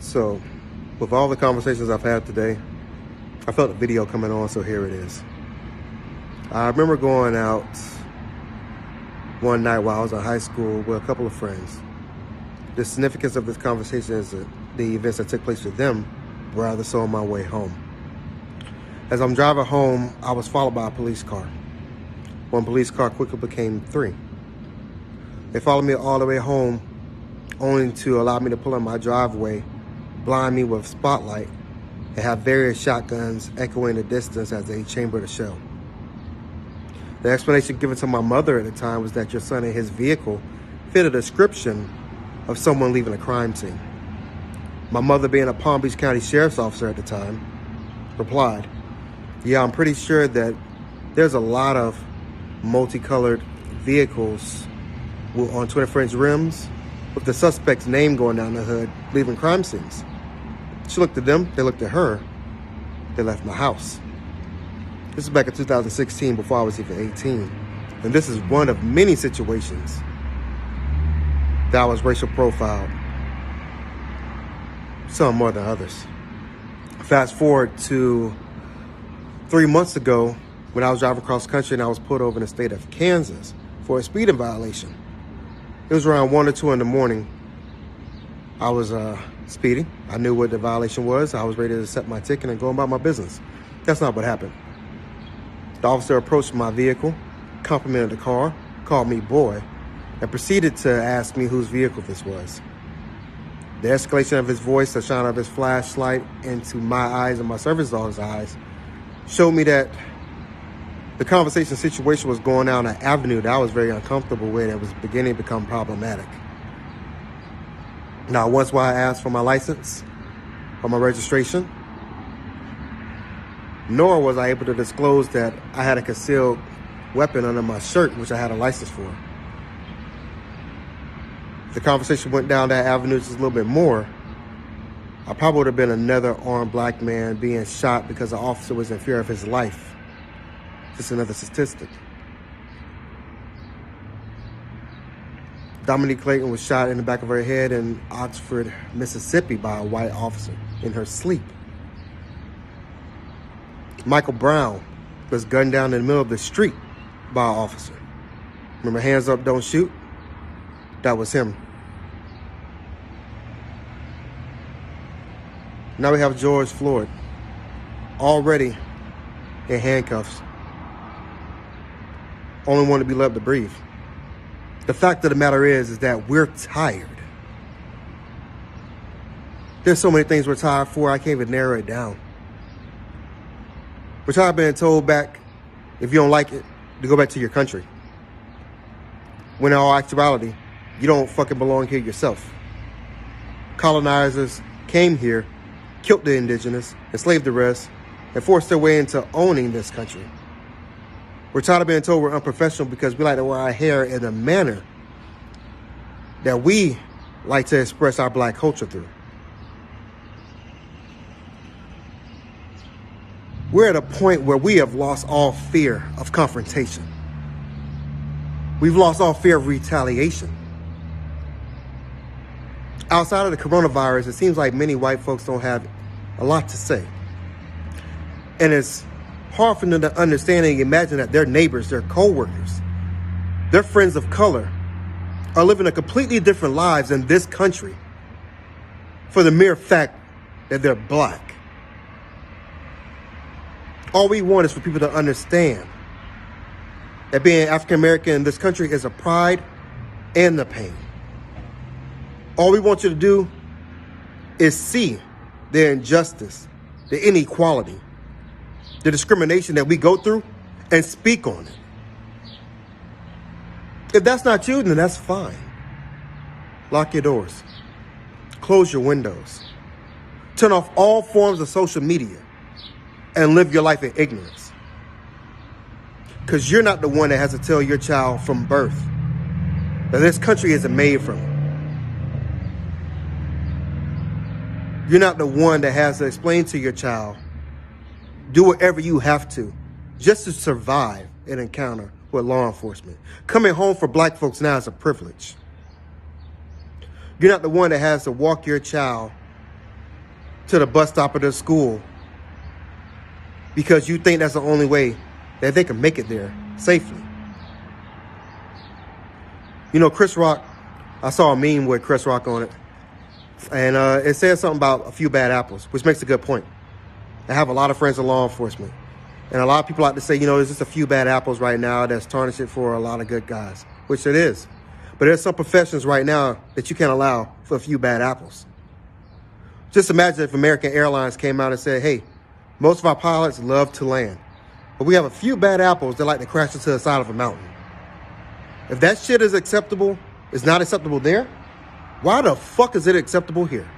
So, with all the conversations I've had today, I felt a video coming on, so here it is. I remember going out one night while I was in high school with a couple of friends. The significance of this conversation is that the events that took place with them, rather so on my way home. As I'm driving home, I was followed by a police car. One police car quickly became three. They followed me all the way home, only to allow me to pull in my driveway, blind me with spotlight, and have various shotguns echoing the distance as they chambered a shell. The explanation given to my mother at the time was that your son and his vehicle fit a description of someone leaving a crime scene. My mother, being a Palm Beach County Sheriff's officer at the time, replied, "Yeah, I'm pretty sure that there's a lot of multicolored vehicles on 24-inch rims with the suspect's name going down the hood, leaving crime scenes." She looked at them, they looked at her, they left my house. This is back in 2016, before I was even 18. And this is one of many situations that I was racial profiled, some more than others. Fast forward to 3 months ago when I was driving across country and I was pulled over in the state of Kansas for a speeding violation. It was around 1 or 2 in the morning. I was speeding. I knew what the violation was. I was ready to accept my ticket and go about my business. That's not what happened. The officer approached my vehicle, complimented the car, called me boy, and proceeded to ask me whose vehicle this was. The escalation of his voice, the shine of his flashlight into my eyes and my service dog's eyes, showed me that the conversation situation was going down an avenue that I was very uncomfortable with and was beginning to become problematic. Now, once while I asked for my license or my registration, nor was I able to disclose that I had a concealed weapon under my shirt, which I had a license for. If the conversation went down that avenue just a little bit more, I probably would have been another armed black man being shot because the officer was in fear of his life. Just another statistic. Dominique Clayton was shot in the back of her head in Oxford, Mississippi by a white officer in her sleep. Michael Brown was gunned down in the middle of the street by an officer. Remember, hands up, don't shoot? That was him. Now we have George Floyd, already in handcuffs. Only one to be left to breathe. The fact of the matter is that we're tired. There's so many things we're tired for, I can't even narrow it down. We're tired of being told back, if you don't like it, to go back to your country. When in all actuality, you don't fucking belong here yourself. Colonizers came here, killed the indigenous, enslaved the rest, and forced their way into owning this country. We're tired of being told we're unprofessional because we like to wear our hair in a manner that we like to express our black culture through. We're at a point where we have lost all fear of confrontation. We've lost all fear of retaliation. Outside of the coronavirus, it seems like many white folks don't have a lot to say. And it's hard for them to understand and imagine that their neighbors, their co-workers, their friends of color are living a completely different lives in this country for the mere fact that they're black. All we want is for people to understand that being African American in this country is a pride and the pain. All we want you to do is see the injustice, the inequality, the discrimination that we go through, and speak on it. If that's not you, then that's fine. Lock your doors. Close your windows. Turn off all forms of social media and live your life in ignorance. Because you're not the one that has to tell your child from birth that this country isn't made from. You're not the one that has to explain to your child, do whatever you have to just to survive an encounter with law enforcement. Coming home for black folks now is a privilege. You're not the one that has to walk your child to the bus stop of their school because you think that's the only way that they can make it there safely. You know, Chris Rock, I saw a meme with Chris Rock on it, and it said something about a few bad apples, which makes a good point. I have a lot of friends in law enforcement, and a lot of people like to say, you know, there's just a few bad apples right now that's tarnishing for a lot of good guys, which it is. But there's some professions right now that you can't allow for a few bad apples. Just imagine if American Airlines came out and said, hey, most of our pilots love to land, but we have a few bad apples that like to crash into the side of a mountain. If that shit is acceptable, is not acceptable there, why the fuck is it acceptable here?